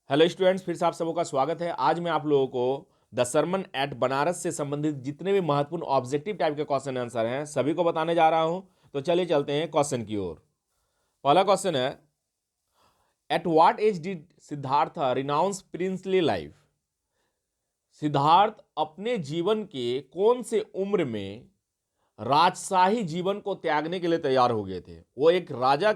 Hello students, फिर से आप सबों का स्वागत है। आज मैं आप लोगों को द सरमन एट बनारस से संबंधित जितने भी महत्वपूर्ण ऑब्जेक्टिव टाइप के क्वेश्चन आंसर हैं सभी को बताने जा रहा हूं। तो चलिए चलते हैं क्वेश्चन की ओर। पहला क्वेश्चन है, at what age did Siddhartha renounce princely life? Siddhartha अपने जीवन के कौन से उम्र में राजशाही जीवन को त्यागने के लिए तैयार हो गए थे? वो एक राजा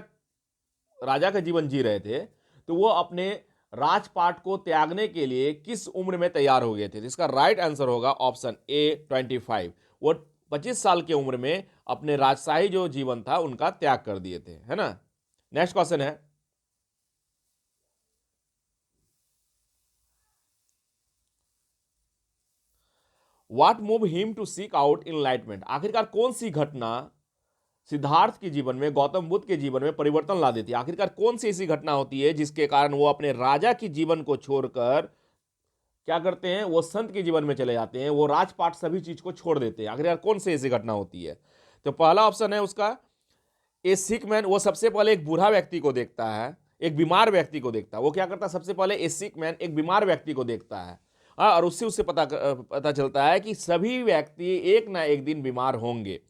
राजा का जीवन जी रहे थे, तो वो अपने राजपाट को त्यागने के लिए किस उम्र में तैयार हो गए थे? तो इसका राइट आंसर होगा ऑप्शन ए 25। वो 25 साल की उम्र में अपने राजशाही जो जीवन था उनका त्याग कर दिए थे, है ना। नेक्स्ट क्वेश्चन है, what move him to seek out enlightenment? आखिरकार कौन सी घटना सिद्धार्थ के जीवन में, गौतम बुद्ध के जीवन में परिवर्तन ला देती है? आखिरकार कौन सी ऐसी घटना होती है जिसके कारण वो अपने राजा के जीवन को छोड़कर क्या करते हैं, वो संत के जीवन में चले जाते हैं, वो राजपाट सभी चीज को छोड़ देते हैं? आखिरकार कौन सी ऐसी घटना होती है? तो पहला ऑप्शन है उसका ए सिक मैन। वो सबसे पहले एक बूढ़ा व्यक्ति को देखता है, एक बीमार व्यक्ति को देखता है। वो क्या करता है, सबसे पहले ए सिक मैन एक बीमार व्यक्ति को देखता है। और उससे उससे पता चलता है कि सभी व्यक्ति एक ना एक दिन बीमार होंगे।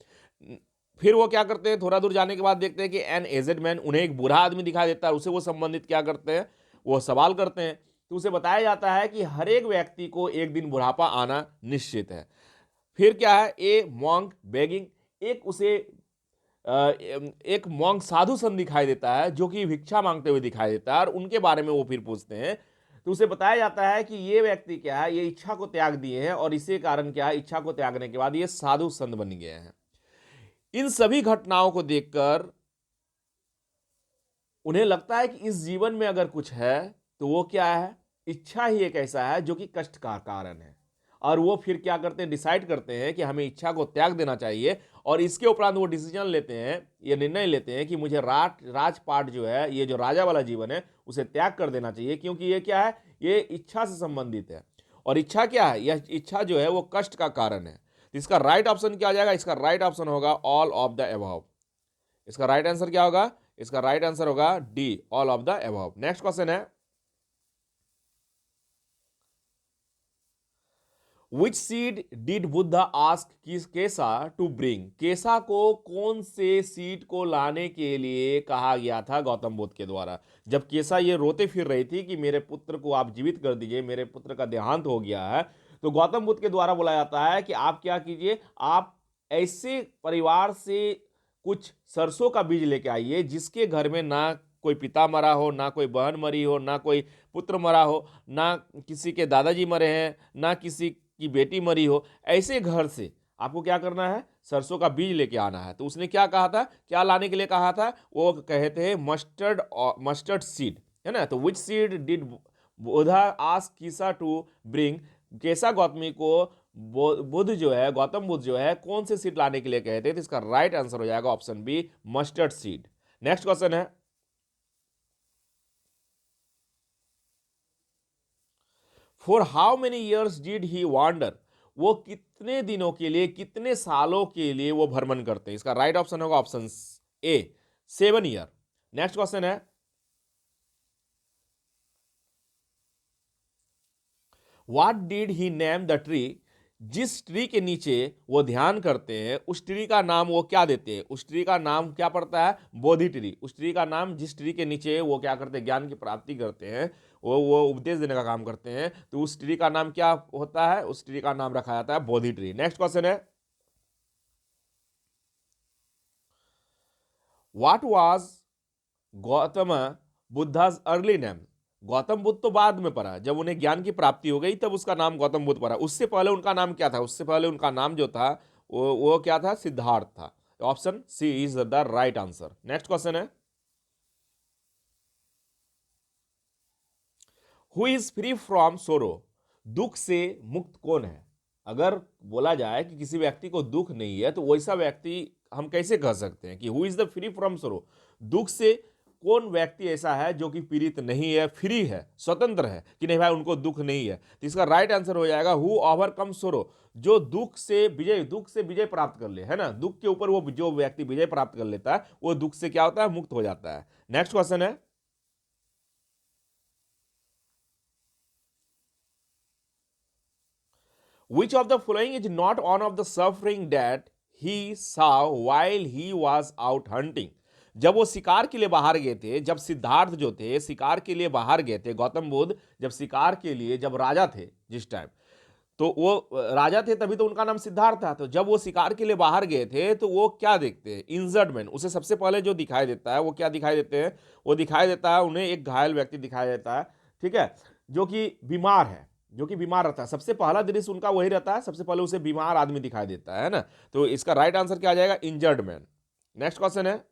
फिर वो क्या करते हैं, थोड़ा दूर जाने के बाद देखते हैं कि एन एजेड मैन, उन्हें एक बूढ़ा आदमी दिखाई देता है। उसे वो संबंधित क्या करते हैं, वो सवाल करते हैं। तो उसे बताया जाता है कि हर एक व्यक्ति को एक दिन बुढ़ापा आना निश्चित है। फिर क्या है, ए मॉन्क बेगिंग, एक उसे एक मॉन्क साधु संत दिखाई देता है जो कि भिक्षा मांगते हुए दिखाई देता है, और उनके बारे में वो फिर पूछते हैं। तो उसे बताया जाता है कि ये व्यक्ति क्या है, ये इच्छा को त्याग दिए हैं, और इसी कारण क्या है, इच्छा को त्यागने के बाद ये साधु संत बन गए हैं। इन सभी घटनाओं को देखकर उन्हें लगता है कि इस जीवन में अगर कुछ है तो वो क्या है, इच्छा ही एक ऐसा है जो कि कष्ट का कारण है। और वो फिर क्या करते हैं, डिसाइड करते हैं कि हमें इच्छा को त्याग देना चाहिए। और इसके उपरांत वो डिसीजन लेते हैं, ये निर्णय लेते हैं कि मुझे राजपाट जो है, ये जो राजा वाला जीवन है, उसे त्याग कर देना चाहिए, क्योंकि ये क्या है, ये इच्छा से संबंधित है। और इच्छा क्या है, यह इच्छा जो है वो कष्ट का कारण है। तो इसका राइट ऑप्शन क्या आ जाएगा? इसका राइट ऑप्शन होगा ऑल ऑफ द अबव। इसका राइट आंसर क्या होगा? इसका राइट आंसर होगा D, all of the above. Next question है, विच सीड डिड बुद्ध आस्क केसा टू ब्रिंग? केसा को कौन से सीड को लाने के लिए कहा गया था गौतम बुद्ध के द्वारा? जब केसा ये रोते फिर रही थी कि मेरे पुत्र को आप जीवित कर दीजिए, मेरे पुत्र का देहांत हो गया है, तो गौतम बुद्ध के द्वारा बोला जाता है कि आप क्या कीजिए, आप ऐसे परिवार से कुछ सरसों का बीज लेके आइए जिसके घर में ना कोई पिता मरा हो, ना कोई बहन मरी हो, ना कोई पुत्र मरा हो, ना किसी के दादाजी मरे हैं, ना किसी की बेटी मरी हो। ऐसे घर से आपको क्या करना है, सरसों का बीज लेके आना है। तो उसने क्या कहा था, क्या लाने के लिए कहा था? वो कहते हैं मस्टर्ड, मस्टर्ड सीड, है ना। तो which seed did Buddha ask Kisa to bring? Kisa Gotami को बुद्ध जो है, गौतम बुद्ध जो है, कौन से सीड लाने के लिए कहते हैं? तो इसका राइट आंसर हो जाएगा option B, mustard seed. Next question है, for how many years did he wander? वो कितने दिनों के लिए, कितने सालों के लिए वो भ्रमण करते हैं? इसका राइट ऑप्शन होगा option A, 7 year. Next question है, what did he name the tree? जिस ट्री के नीचे वो ध्यान करते हैं उस ट्री का नाम वो क्या देते हैं? उस ट्री का नाम क्या पड़ता है? बोधि ट्री। उस ट्री का नाम, जिस ट्री के नीचे वो क्या करते हैं, ज्ञान की प्राप्ति करते हैं, वो उपदेश देने का काम करते हैं, तो उस ट्री का नाम क्या होता है? उस ट्री का नाम रखा जाता है बोधि ट्री। नेक्स्ट क्वेश्चन है, what was Gautam Buddha's early name? Gautam Buddha तो बाद में पड़ा, जब उन्हें ज्ञान की प्राप्ति हो गई तब उसका नाम गौतम बुद्ध पड़ा। उससे पहले उनका नाम क्या था? उससे पहले उनका नाम जो था वो क्या था? सिद्धार्थ था। Option C is the right answer. Next question है, who is free from sorrow? दुख से मुक्त कौन है? अगर बोला जाए कि किसी व्यक्ति को दुख नहीं है तो वैसा व्यक्ति हम कैसे कह सकते हैं कि who is the free from sorrow? दुख से कौन व्यक्ति ऐसा है जो कि पीड़ित नहीं है, फ्री है, स्वतंत्र है, कि नहीं भाई उनको दुख नहीं है? तो इसका राइट आंसर हो जाएगा हु ओवरकम सोरो। जो दुख से विजय प्राप्त कर ले, है ना, दुख के ऊपर वो जो व्यक्ति विजय प्राप्त कर लेता है वो दुख से क्या होता है, मुक्त हो जाता है। नेक्स्ट क्वेश्चन है, which of the following is not one of the suffering that he saw while he was out hunting. जब वो शिकार के लिए बाहर गए थे, जब सिद्धार्थ जो थे शिकार के लिए बाहर गए थे, गौतम बुद्ध जब शिकार के लिए, जब राजा थे जिस टाइम, तो वो राजा थे तभी तो उनका नाम सिद्धार्थ था। तो जब वो शिकार के लिए बाहर गए थे तो वो क्या देखते हैं, इंजर्ड मैन। उसे सबसे पहले जो दिखाई देता है वो क्या दिखाई देते हैं, वो दिखाई देता है उन्हें एक घायल व्यक्ति दिखाई देता है, ठीक है, जो कि बीमार है, जो कि बीमार रहता है। सबसे पहला दृश्य उनका वही रहता है, सबसे पहले उसे बीमार आदमी दिखाई देता है ना। तो इसका राइट आंसर क्या आ जाएगा, इंजर्ड मैन। नेक्स्ट क्वेश्चन है,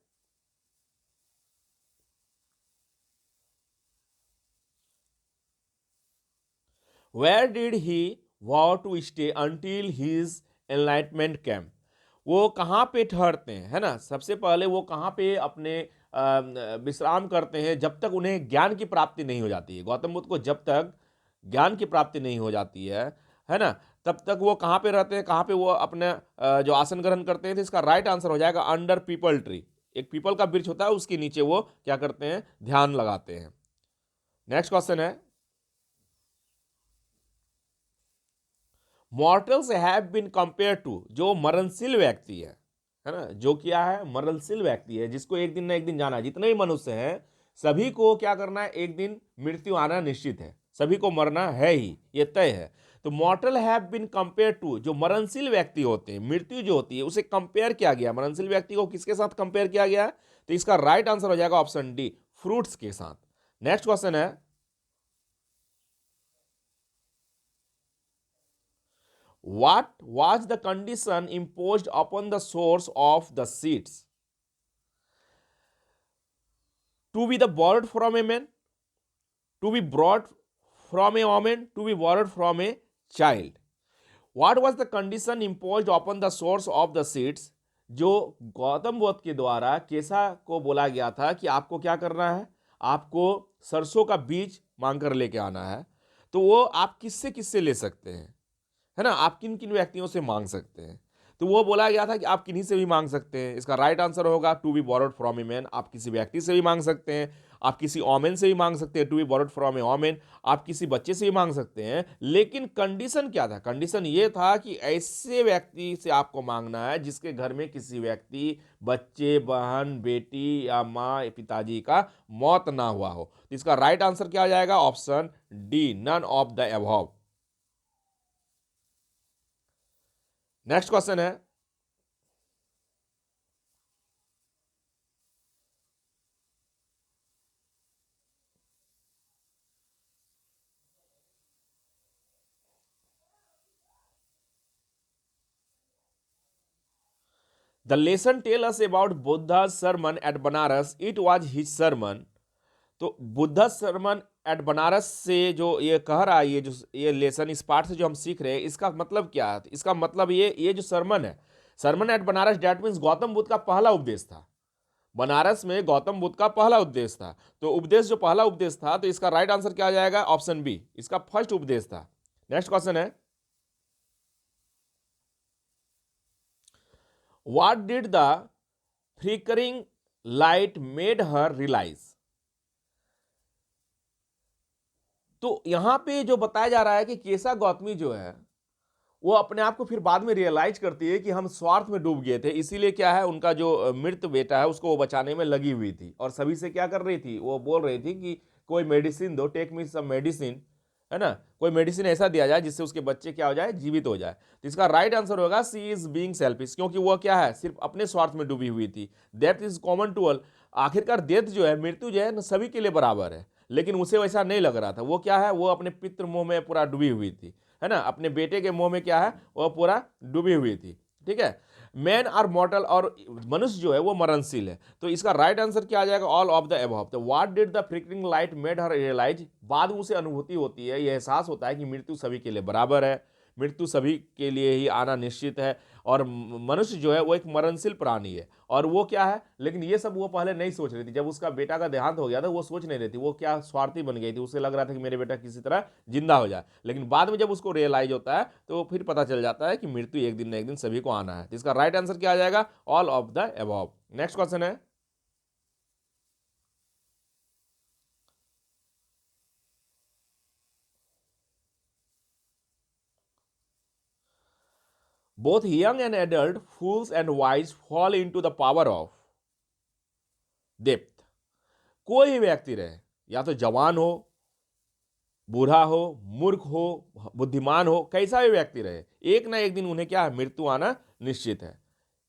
where did he vow to stay until his enlightenment came. वो कहाँ पे ठहरते हैं, है ना। सबसे पहले वो कहाँ पे अपने विश्राम करते हैं जब तक उन्हें ज्ञान की प्राप्ति नहीं हो जाती है। गौतम बुद्ध को जब तक ज्ञान की प्राप्ति नहीं हो जाती है ना, तब तक वो कहाँ पे रहते हैं, कहाँ पे वो अपने जो आसन ग्रहण करते हैं। तो इसका राइट आंसर हो जाएगा अंडर पीपल ट्री। एक पीपल का वृक्ष होता है, उसके नीचे वो क्या करते हैं, ध्यान लगाते हैं। नेक्स्ट क्वेश्चन है, mortals have been compare to, जो मरणशील व्यक्ति है ना, जो क्या है, मरणशील व्यक्ति है, जिसको एक दिन ना एक दिन जाना है। जितने ही मनुष्य हैं सभी को क्या करना है, एक दिन मृत्यु आना निश्चित है, सभी को मरना है ही, ये तय है। तो mortal have been compare to, जो मरणशील व्यक्ति होते हैं, मृत्यु जो होती है उसे कंपेयर किया गया, मरणशील व्यक्ति को किसके साथ कंपेयर किया गया। तो इसका राइट आंसर हो जाएगा ऑप्शन डी, फ्रूट्स के साथ। नेक्स्ट क्वेश्चन है, what was the condition imposed upon the source of the seeds, to be the borrowed from a man, to be brought from a woman, to be borrowed from a child। what was the condition imposed upon the source of the seeds, जो गौतम बुद्ध के द्वारा केसा को बोला गया था कि आपको क्या करना है, आपको सरसों का बीज मांग कर लेके आना है। तो वो आप किससे किससे ले सकते हैं, है ना, आप किन किन व्यक्तियों से मांग सकते हैं। तो वो बोला गया था कि आप किन्हीं से भी मांग सकते हैं। इसका राइट आंसर होगा to be borrowed from a man. आप किसी व्यक्ति से भी मांग सकते हैं, आप किसी ओमेन से भी मांग सकते हैं, to be borrowed from a woman. आप किसी बच्चे से भी मांग सकते हैं, लेकिन कंडीशन क्या था, कंडीशन ये था कि ऐसे व्यक्ति से आपको मांगना है जिसके घर में किसी व्यक्ति, बच्चे, बहन, बेटी या माँ, पिताजी का मौत ना हुआ हो। तो इसका राइट आंसर क्या आ जाएगा, option D, none of the above. Next question है, the lesson tell us about Buddha sermon at Banaras, it was his sermon. तो बुद्धा सरमन एट बनारस से जो ये कह रहा है, ये जो ये लेसन इस पाठ से जो हम सीख रहे हैं, इसका मतलब क्या है, इसका मतलब ये जो सरमन है, sermon at Banaras, that means Gautam Buddha का पहला उपदेश था। बनारस में गौतम बुद्ध का पहला उपदेश था। तो उपदेश जो पहला उपदेश था, तो इसका राइट आंसर क्या आ जाएगा, ऑप्शन बी, इसका फर्स्ट उपदेश था। नेक्स्ट क्वेश्चन है, what did the flickering light made her realise. तो यहां पे जो बताया जा रहा है कि केसा गौतमी जो है वो अपने आप को फिर बाद में रियलाइज करती है कि हम स्वार्थ में डूब गए थे, इसीलिए क्या है, उनका जो मृत बेटा है उसको वो बचाने में लगी हुई थी, और सभी से क्या कर रही थी, वो बोल रही थी कि कोई मेडिसिन दो, टेक मी सम मेडिसिन, है ना, कोई मेडिसिन ऐसा दिया जाए जिससे उसके बच्चे क्या हो जाए, जीवित हो जाए। तो इसका राइट आंसर होगा सी इज बीइंग सेल्फिश, क्योंकि वो क्या है, सिर्फ अपने स्वार्थ में डूबी हुई थी। Death is common to all. आखिरकार डेथ जो है, मृत्यु जो है ना, सभी के लिए बराबर है, लेकिन उसे वैसा नहीं लग रहा था। वो क्या है, वो अपने पितृ मोह में पूरा डूबी हुई थी, है ना, अपने बेटे के मोह में क्या है, वो पूरा डूबी हुई थी। ठीक है, मैन आर मॉर्टल, और मनुष्य जो है वो मरणशील है। तो इसका राइट आंसर क्या आ जाएगा, ऑल ऑफ द अबव। तो what did the flickering light made her realise, बाद में उसे अनुभूति होती है, यह एहसास होता है कि मृत्यु सभी के लिए बराबर है, मृत्यु सभी के लिए ही आना निश्चित है, और मनुष्य जो है वो एक मरणशील प्राणी है, और वो क्या है, लेकिन ये सब वो पहले नहीं सोच रही थी। जब उसका बेटा का देहांत हो गया था, वो सोच नहीं रही थी, वो क्या स्वार्थी बन गई थी, उसे लग रहा था कि मेरे बेटा किसी तरह जिंदा हो जाए। लेकिन बाद में जब उसको रियलाइज होता है तो फिर पता चल जाता है कि मृत्यु एक दिन ना एक दिन सभी को आना है। तो इसका राइट आंसर क्या आ जाएगा, all of the above. Next question है, both young and adult, fools and wise fall into the power of depth. कोई भी व्यक्ति रहे, या तो जवान हो, बूढ़ा हो, मूर्ख हो, बुद्धिमान हो, कैसा भी व्यक्ति रहे, एक ना एक दिन उन्हें क्या है, मृत्यु आना निश्चित है।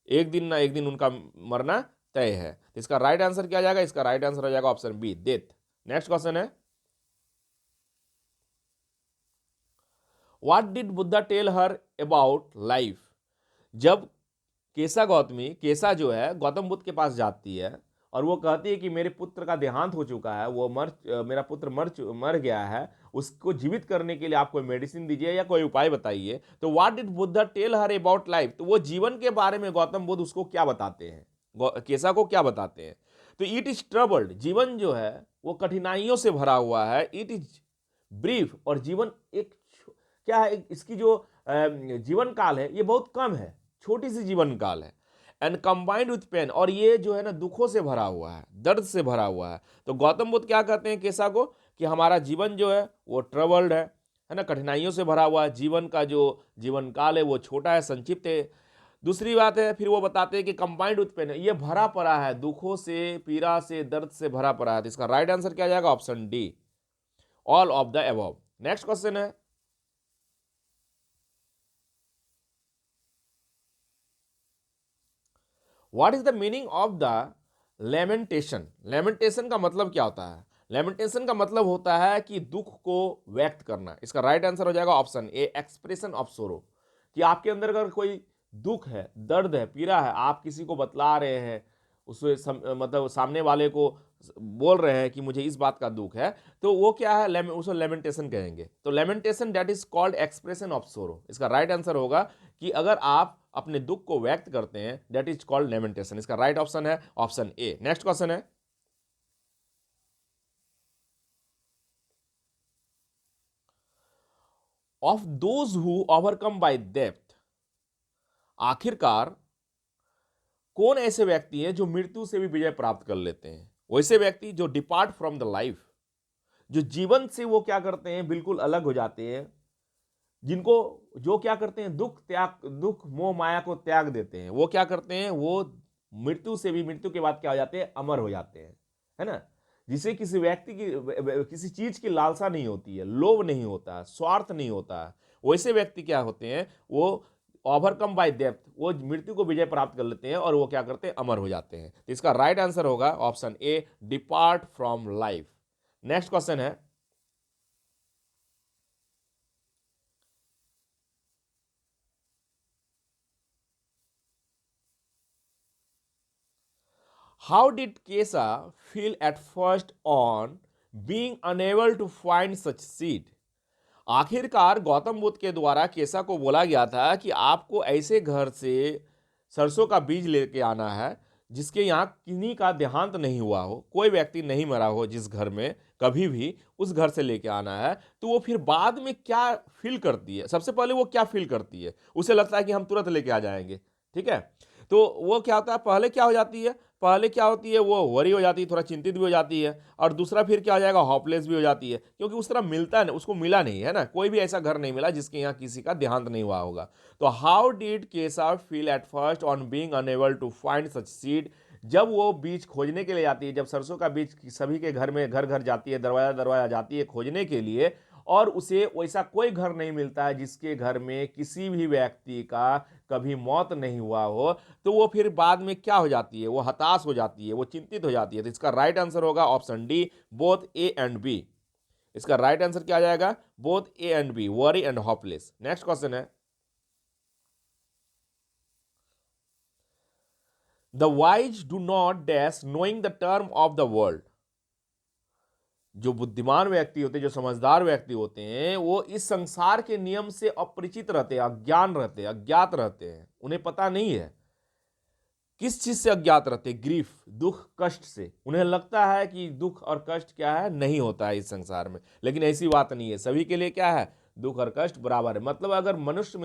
एक दिन ना एक दिन उनका मरना तय है। तो इसका राइट आंसर क्या आ जाएगा? इसका राइट आंसर हो जाएगा option B, death. Next question है, what did Buddha tell her about life? जब केसा जो है गौतम बुद्ध के पास जाती है और वो कहती है कि मेरे पुत्र का देहांत हो चुका है, मेरा पुत्र मर गया है, उसको जीवित करने के लिए आप कोई मेडिसिन दीजिए या कोई उपाय बताइए। तो what did Buddha tell her about life? तो वो जीवन के बारे में गौतम बुद्ध उसको क्या बताते हैं, केसा को क्या बताते हैं? तो इट इज ट्रबल्ड, जीवन जो है वो कठिनाइयों से भरा हुआ है। इट इज ब्रीफ, और जीवन एक क्या है, इसकी जो जीवन काल है ये बहुत कम है, छोटी सी जीवन काल है। एंड कंबाइंड विथ पेन, और ये जो है ना दुखों से भरा हुआ है, दर्द से भरा हुआ है। तो गौतम बुद्ध क्या कहते हैं केसा को, कि हमारा जीवन जो है वो ट्रबल्ड है ना, कठिनाइयों से भरा हुआ है। जीवन का जो जीवन काल है वो छोटा है, संक्षिप्त है। दूसरी बात है, फिर वो बताते हैं कि कंबाइंड विथ पेन, ये भरा पड़ा है दुखों से, पीड़ा से, दर्द से भरा पड़ा है। तो इसका राइट आंसर क्या जाएगा? Option D, all of the above. Next question है, what is the meaning of the lamentation? Lamentation का मतलब क्या होता है? लेमेंटेशन का मतलब होता है कि दुख को व्यक्त करना। इसका राइट आंसर हो जाएगा ऑप्शन ए, एक्सप्रेशन ऑफ सोरो। कि आपके अंदर अगर कोई दुख है, दर्द है, पीड़ा है, आप किसी को बतला रहे हैं, मतलब सामने वाले को बोल रहे हैं कि मुझे इस बात का दुख है, तो वो क्या है, उसको लेमेंटेशन कहेंगे। तो lamentation that is called expression of सोरो। इसका राइट आंसर होगा कि अगर आप अपने दुख को व्यक्त करते हैं, दैट इज कॉल्ड लेमेंटेशन। इसका राइट ऑप्शन है ऑप्शन ए। नेक्स्ट क्वेश्चन है, of those who overcome bye death, आखिरकार कौन ऐसे व्यक्ति हैं जो मृत्यु से भी विजय प्राप्त कर लेते हैं? वैसे व्यक्ति जो डिपार्ट फ्रॉम द लाइफ, जो जीवन से वो क्या करते हैं, बिल्कुल अलग हो जाते हैं, जिनको जो क्या करते हैं, दुख मोह माया को त्याग देते हैं, वो क्या करते हैं, वो मृत्यु से भी, मृत्यु के बाद क्या हो जाते हैं, अमर हो जाते हैं, है ना। जिसे किसी व्यक्ति की किसी चीज की लालसा नहीं होती है, लोभ नहीं होता, स्वार्थ नहीं होता, वैसे व्यक्ति क्या होते हैं, वो ओवरकम बाय डेथ, वो मृत्यु को विजय प्राप्त कर लेते हैं और वो क्या करते हैं, अमर हो जाते हैं। तो इसका राइट आंसर होगा option A, depart from life. Next question है, how did Kesa feel at first on being unable to find such seed? आखिरकार गौतम बुद्ध के द्वारा केसा को बोला गया था कि आपको ऐसे घर से सरसों का बीज लेके आना है जिसके यहाँ किन्हीं का देहांत नहीं हुआ हो, कोई व्यक्ति नहीं मरा हो जिस घर में कभी भी, उस घर से लेके आना है। तो वो फिर बाद में क्या फील करती है, सबसे पहले वो क्या फील करती है, उसे लगता है कि हम तुरंत लेके आ जाएंगे, ठीक है। तो वो क्या होता है, पहले क्या हो जाती है, पहले क्या होती है, वो वरी हो जाती है, थोड़ा चिंतित भी हो जाती है, और दूसरा फिर क्या हो जाएगा, हॉपलेस भी हो जाती है, क्योंकि उस तरह मिलता नहीं, उसको मिला नहीं है ना, कोई भी ऐसा घर नहीं मिला जिसके यहाँ किसी का देहांत नहीं हुआ होगा। तो how did Kisa feel at first on being unable to find such seed? जब वो बीज खोजने के लिए जाती है, जब सरसों का बीज सभी के घर में घर घर जाती है, दरवाजा दरवाजा जाती है खोजने के लिए, और उसे वैसा कोई घर नहीं मिलता है जिसके घर में किसी भी व्यक्ति का कभी मौत नहीं हुआ हो, तो वो फिर बाद में क्या हो जाती है, वो हताश हो जाती है, वो चिंतित हो जाती है। तो इसका राइट आंसर होगा option D, both A and B. इसका राइट आंसर क्या आ जाएगा, both A and B, worry and hopeless. Next question है, the wise do not dash knowing the term of the world. जो बुद्धिमान व्यक्ति होते हैं, जो समझदार व्यक्ति होते हैं, वो इस संसार के नियम से अपरिचित रहते हैं, अज्ञान रहते हैं, अज्ञात रहते हैं, उन्हें पता नहीं है। किस चीज से अज्ञात रहते हैं, ग्रीफ, दुख कष्ट से। उन्हें लगता है कि दुख और कष्ट क्या है, नहीं होता है इस संसार में, लेकिन ऐसी बात नहीं है। सभी के लिए क्या है, दुख और कष्ट बराबर है। मतलब अगर मनुष्य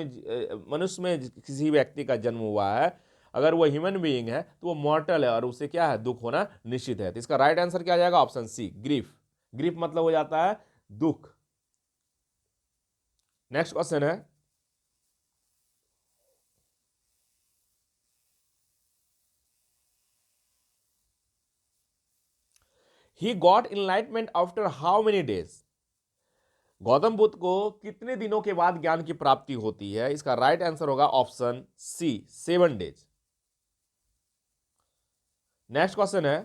में किसी व्यक्ति का जन्म हुआ है, अगर वो ह्यूमन बीइंग है, तो वो मॉर्टल है और उसे क्या है, दुख होना निश्चित है। तो इसका राइट आंसर क्या आ जाएगा, ऑप्शन सी, ग्रीफ। ग्रीफ मतलब हो जाता है दुख। नेक्स्ट क्वेश्चन है, he got enlightenment after how many days? Gautam Buddha को कितने दिनों के बाद ज्ञान की प्राप्ति होती है? इसका राइट आंसर होगा option C, 7 days. Next question है,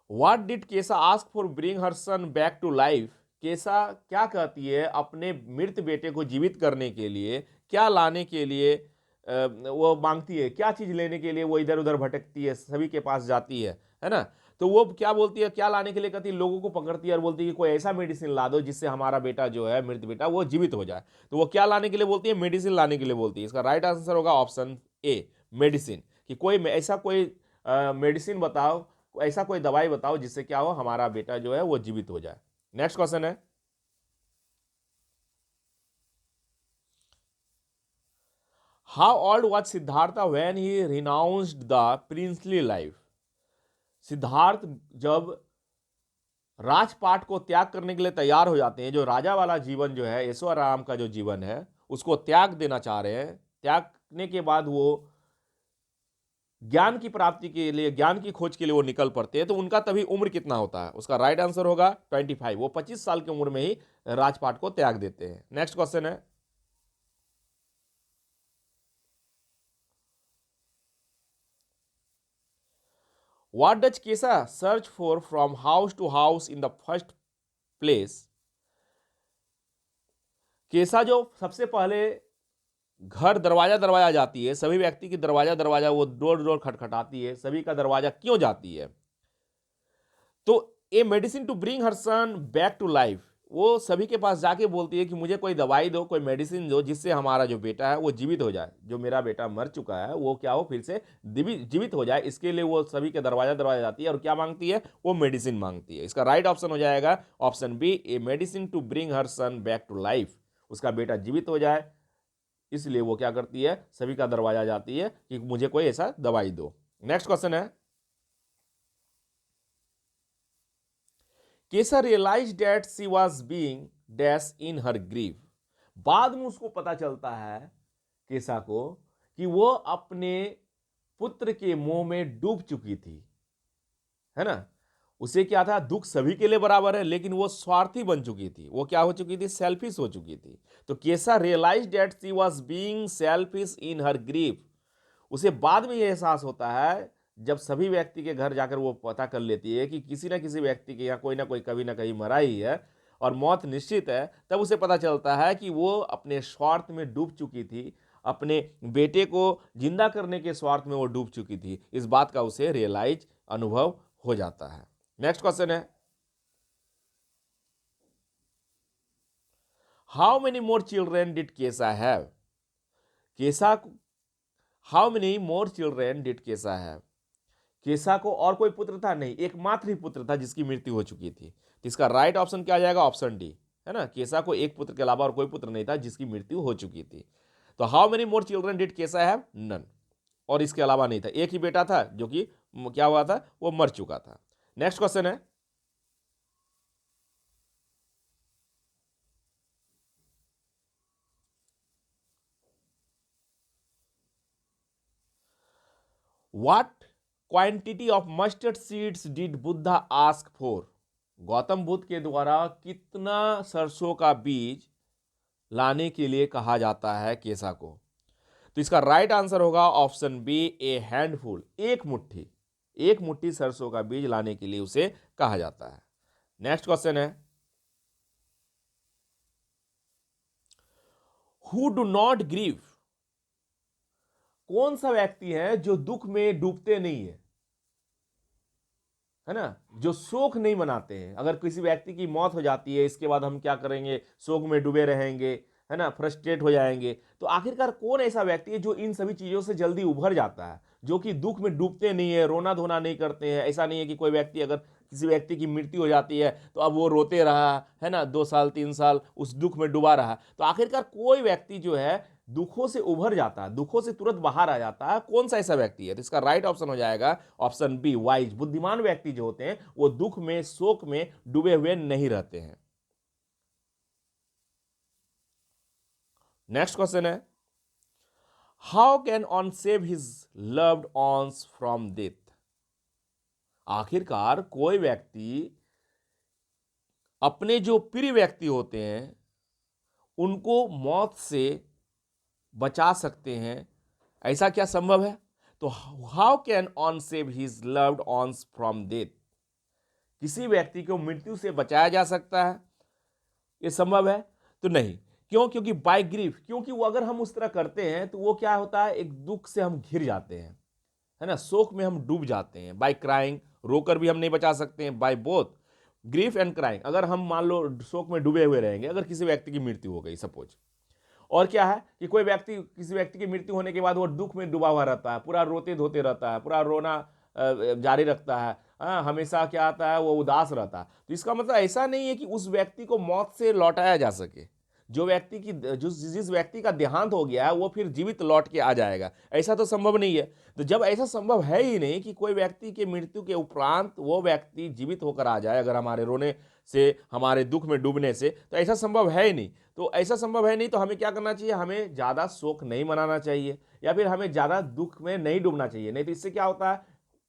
what did Kisa ask for bring her son back to life? Kisa क्या कहती है अपने मृत बेटे को जीवित करने के लिए, क्या लाने के लिए वो मांगती है, क्या चीज लेने के लिए वो इधर उधर भटकती है, सभी के पास जाती है ना? तो वो क्या बोलती है, क्या लाने के लिए कहती है? लोगों को पकड़ती है और बोलती है कि कोई ऐसा मेडिसिन ला दो जिससे हमारा बेटा जो है, मृत बेटा, वो जीवित हो जाए। तो वो क्या लाने के लिए बोलती है? मेडिसिन लाने के लिए बोलती है। इसका राइट आंसर होगा ऑप्शन ए, मेडिसिन। कि कोई ऐसा कोई मेडिसिन बताओ, ऐसा कोई दवाई बताओ जिससे क्या हो, हमारा बेटा जो है वो जीवित हो जाए। नेक्स्ट क्वेश्चन है, how old was Siddharth when he renounced the princely life? Siddharth जब राजपाट को त्याग करने के लिए तैयार हो जाते हैं, जो राजा वाला जीवन जो है, ऐशोआराम का जो जीवन है, उसको त्याग देना चाह रहे हैं, त्यागने के बाद वो ज्ञान की प्राप्ति के लिए, ज्ञान की खोज के लिए वो निकल पड़ते हैं, तो उनका तभी उम्र कितना होता है? उसका राइट आंसर होगा 25। वो 25 साल की उम्र में ही राजपाट को त्याग देते हैं। नेक्स्ट क्वेश्चन है, what does Kisa search for from house to house in the first place? Kisa जो सबसे पहले घर दरवाजा दरवाजा जाती है, सभी व्यक्ति की दरवाजा दरवाजा वो डोर डोर खटखटाती है, सभी का दरवाजा क्यों जाती है? तो a medicine to bring her son back to life, वो सभी के पास जाके बोलती है कि मुझे कोई दवाई दो, कोई मेडिसिन दो जिससे हमारा जो बेटा है वो जीवित हो जाए, जो मेरा बेटा मर चुका है वो क्या हो, फिर से जीवित हो जाए। इसके लिए वो सभी के दरवाजा दरवाजा जाती है और क्या मांगती है? वो मेडिसिन मांगती है। इसका राइट ऑप्शन हो जाएगा option B, a medicine to bring her son back to life. उसका बेटा जीवित हो जाए, इसलिए वो क्या करती है, सभी का दरवाजा जाती है कि मुझे कोई ऐसा दवाई दो। नेक्स्ट क्वेश्चन है, Kisa realise that she was being dash in her grieve? बाद में उसको पता चलता है, केसा को, कि वो अपने पुत्र के मोह में डूब चुकी थी, है ना? उसे क्या था, दुख सभी के लिए बराबर है, लेकिन वो स्वार्थी बन चुकी थी। वो क्या हो चुकी थी? सेल्फिश हो चुकी थी। तो Kisa realise that she was being selfish in her grief. उसे बाद में यह एहसास होता है, जब सभी व्यक्ति के घर जाकर वो पता कर लेती है कि किसी ना किसी व्यक्ति के यहाँ कोई ना कोई कभी ना कहीं मरा ही है और मौत निश्चित है, तब उसे पता चलता है कि वो अपने स्वार्थ में डूब चुकी थी, अपने बेटे को जिंदा करने के स्वार्थ में वो डूब चुकी थी। इस बात का उसे रियलाइज, अनुभव हो जाता है। नेक्स्ट क्वेश्चन है, how many more children did केसा हैव? केसा, how many more children did केसा हैव? केसा को और कोई पुत्र था? नहीं, एकमात्र ही पुत्र था जिसकी मृत्यु हो चुकी थी। तो इसका राइट ऑप्शन क्या आ जाएगा? ऑप्शन डी, है ना? केसा को एक पुत्र के अलावा और कोई पुत्र नहीं था जिसकी मृत्यु हो चुकी थी। तो how many more children did केसा हैव? नन। और इसके अलावा नहीं था, एक ही बेटा था जो कि क्या हुआ था, वो मर चुका था। नेक्स्ट क्वेश्चन है, what quantity of mustard seeds did Buddha ask for? Gautam Buddha के द्वारा कितना सरसों का बीज लाने के लिए कहा जाता है केसा को? तो इसका राइट आंसर होगा ऑप्शन बी, ए हैंडफुल, एक मुट्ठी। एक मुट्ठी सरसों का बीज लाने के लिए उसे कहा जाता है। नेक्स्ट क्वेश्चन है, हु डू नॉट ग्रीव? कौन सा व्यक्ति है जो दुख में डूबते नहीं है ना, जो शोक नहीं मनाते हैं? अगर किसी व्यक्ति की मौत हो जाती है, इसके बाद हम क्या करेंगे? शोक में डूबे रहेंगे, है ना, फ्रस्ट्रेट हो जाएंगे। तो आखिरकार कौन ऐसा व्यक्ति है जो इन सभी चीजों से जल्दी उभर जाता है, जो कि दुख में डूबते नहीं है, रोना धोना नहीं करते हैं? ऐसा नहीं है कि कोई व्यक्ति, अगर किसी व्यक्ति की मृत्यु हो जाती है तो अब वो रोते रहा, है ना, 2 साल 3 साल उस दुख में डूबा रहा। तो आखिरकार कोई व्यक्ति जो है दुखों से उभर जाता है, दुखों से तुरंत बाहर आ जाता है, कौन सा ऐसा व्यक्ति है? तो इसका राइट ऑप्शन हो जाएगा ऑप्शन बी, वाइज। बुद्धिमान व्यक्ति जो होते हैं वो दुख में, शोक में डूबे हुए नहीं रहते हैं। नेक्स्ट क्वेश्चन है, how can one save his loved ones from death. आखिरकार कोई व्यक्ति अपने जो प्रिय व्यक्ति होते हैं उनको मौत से बचा सकते हैं, ऐसा क्या संभव है? तो how can one save his loved ones from death, किसी व्यक्ति को मृत्यु से बचाया जा सकता है, ये संभव है? तो नहीं। क्यों? क्योंकि बाय ग्रीफ, क्योंकि वो अगर हम उस तरह करते हैं तो वो क्या होता है, एक दुख से हम घिर जाते हैं, है ना, शोक में हम डूब जाते हैं। बाय क्राइंग, रोकर भी हम नहीं बचा सकते हैं। By both grief and crying, अगर हम मान लो शोक में डूबे हुए रहेंगे, अगर किसी व्यक्ति की मृत्यु हो गई सपोज, और क्या है कि कोई व्यक्ति, किसी व्यक्ति की मृत्यु होने के बाद वो दुख में डूबा हुआ रहता है, पूरा रोते धोते रहता है, पूरा रोना जारी रखता है, हमेशा क्या आता है, वो उदास रहता है। तो इसका मतलब ऐसा नहीं है कि उस व्यक्ति को मौत से लौटाया जा सके। जो व्यक्ति की जो जिस व्यक्ति का देहांत हो गया है वो फिर जीवित लौट के आ जाएगा, ऐसा तो संभव नहीं है। तो जब ऐसा संभव है ही नहीं कि कोई व्यक्ति के मृत्यु के उपरांत वो व्यक्ति जीवित होकर आ जाए, अगर हमारे रोने से, हमारे दुख में डूबने से, तो ऐसा संभव है ही नहीं। तो ऐसा संभव है नहीं, तो हमें क्या करना चाहिए, हमें ज़्यादा शोक नहीं मनाना चाहिए, या फिर हमें ज़्यादा दुख में नहीं डूबना चाहिए। नहीं तो इससे क्या होता है,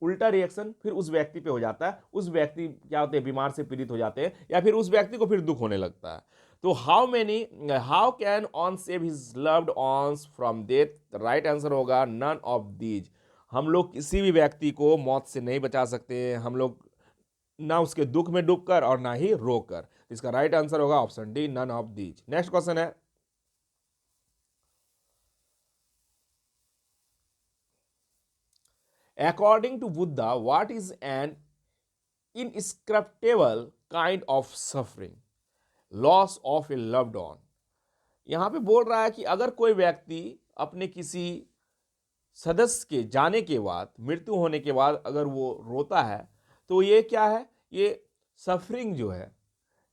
उल्टा रिएक्शन फिर उस व्यक्ति पे हो जाता है, उस व्यक्ति क्या होते हैं, बीमार से पीड़ित हो जाते हैं, या फिर उस व्यक्ति को फिर दुख होने लगता है। तो how can one save his loved ones from death, right answer होगा नन ऑफ दीज। हम लोग किसी भी व्यक्ति को मौत से नहीं बचा सकते, हम लोग ना उसके दुख में डूबकर और ना ही रोकर। इसका राइट आंसर होगा option D, none of these. Next question है, according to Buddha what is an inscrutable kind of suffering, loss of a loved one. यहां पे बोल रहा है कि अगर कोई व्यक्ति अपने किसी सदस्य के जाने के बाद, मृत्यु होने के बाद अगर वो रोता है, तो ये क्या है, ये सफरिंग जो है,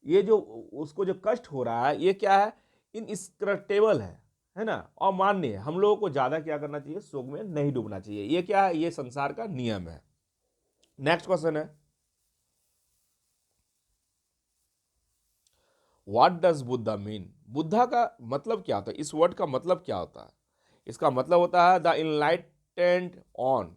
ये जो उसको जो कष्ट हो रहा है, ये क्या है, इनस्क्रप्टेबल है ना, अमान्य है। हम लोगों को ज्यादा क्या करना चाहिए, शोक में नहीं डूबना चाहिए। ये क्या है, ये संसार का नियम है। नेक्स्ट क्वेश्चन है, what does Buddha mean, Buddha का मतलब क्या होता है, इस वर्ड का मतलब क्या होता है? इसका मतलब होता है द इनलाइटेंड ऑन,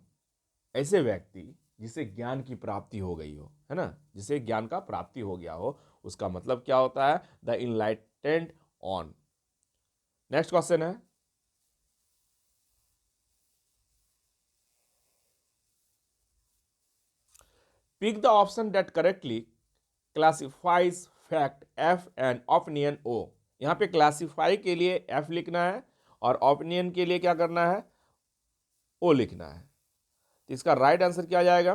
ऐसे व्यक्ति जिसे ज्ञान की प्राप्ति हो गई हो, है ना, जिसे ज्ञान का प्राप्ति हो गया हो, उसका मतलब क्या होता है, the enlightened one. Next question है, pick the option that correctly classifies fact F and opinion O. यहां पे क्लासिफाई के लिए एफ लिखना है और ओपिनियन के लिए क्या करना है, ओ लिखना है। तो इसका राइट आंसर क्या आ जाएगा,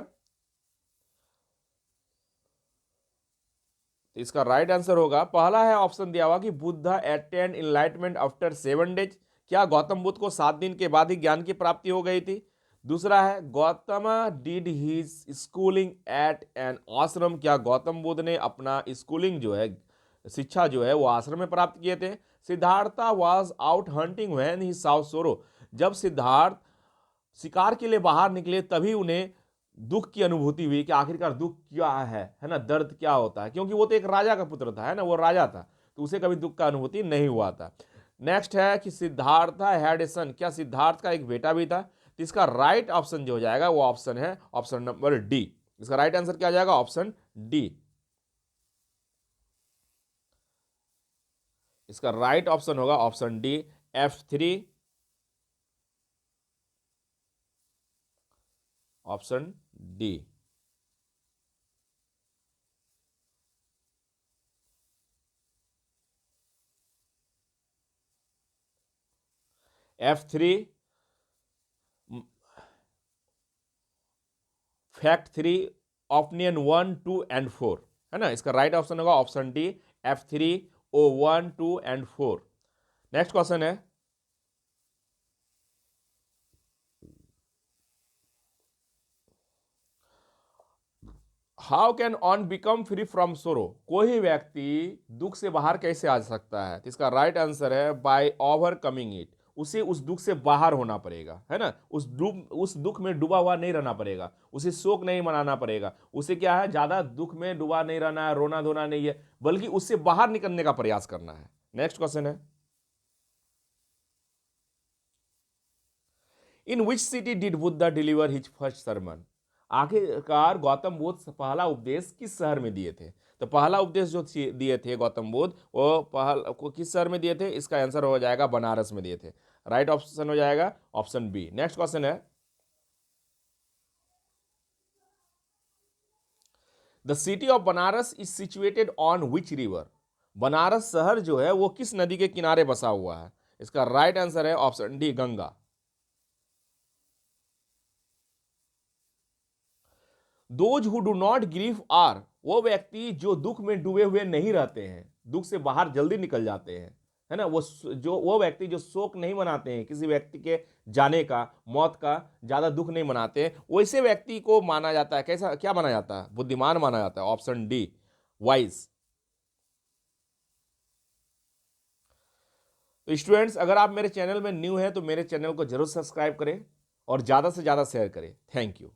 तो इसका राइट आंसर होगा, पहला है ऑप्शन दिया हुआ कि Buddha attend enlightenment after 7 days, क्या गौतम बुद्ध को 7 दिन के बाद ही ज्ञान की प्राप्ति हो गई थी। दूसरा है Gautam did his schooling at an ashram, क्या गौतम बुद्ध ने अपना स्कूलिंग जो है, शिक्षा जो है, वो आश्रम में प्राप्त किए थे। Siddhartha was out hunting when he saw सोरो, जब सिद्धार्थ शिकार के लिए बाहर निकले तभी उन्हें दुख की अनुभूति हुई कि आखिरकार दुख क्या है ना, दर्द क्या होता है, क्योंकि वो तो एक राजा का पुत्र था, है ना, वो राजा था, तो उसे कभी दुख का अनुभूति नहीं हुआ था। नेक्स्ट है कि सिद्धार्था हैड ए सन, क्या सिद्धार्थ का एक बेटा भी था। तो इसका राइट ऑप्शन जो हो जाएगा वो ऑप्शन है ऑप्शन नंबर डी। इसका राइट आंसर क्या आ जाएगा, ऑप्शन डी। इसका राइट ऑप्शन होगा option D, F3, option D. F3, fact 3, opinion 1, 2 and 4, है ना। इसका राइट ऑप्शन होगा option D, F3, O1, 2 and 4। Next question है, how can one become free from sorrow, कोई व्यक्ति दुख से बाहर कैसे आ सकता है। तो इसका राइट आंसर है बाय ओवरकमिंग इट, उसे उस दुख से बाहर होना पड़ेगा, है ना, उस दुख में डूबा हुआ नहीं रहना पड़ेगा, उसे शोक नहीं मनाना पड़ेगा, उसे क्या है, ज्यादा दुख में डूबा नहीं रहना है, रोना धोना नहीं है, बल्कि उससे बाहर निकलने का प्रयास करना है। नेक्स्ट क्वेश्चन है, in which city did Buddha deliver his first sermon? आखिरकार गौतम बुद्ध पहला उपदेश किस शहर में दिए थे? तो पहला उपदेश जो दिए थे गौतम बुद्ध, वो को किस शहर में दिए थे? इसका आंसर हो जाएगा बनारस में दिए थे। राइट ऑप्शन हो जाएगा ऑप्शन बी। नेक्स्ट क्वेश्चन है, the city of Banaras is situated on which river? Banaras शहर जो है वो किस नदी के किनारे बसा हुआ है? इसका राइट आंसर है option D, Ganga. Those who do not grieve are, वो व्यक्ति जो दुख में डूबे हुए नहीं रहते हैं, दुख से बाहर जल्दी निकल जाते हैं, है ना, वो व्यक्ति जो शोक नहीं मनाते हैं, किसी व्यक्ति के जाने का, मौत का ज्यादा दुख नहीं मनाते हैं, वैसे व्यक्ति को माना जाता है, कैसा, क्या माना जाता है? बुद्धिमान माना जाता है। Option D, wise. तो स्टूडेंट्स, अगर आप मेरे चैनल में न्यू हैं तो मेरे चैनल को जरूर सब्सक्राइब करें और ज्यादा से ज्यादा शेयर करें। Thank you.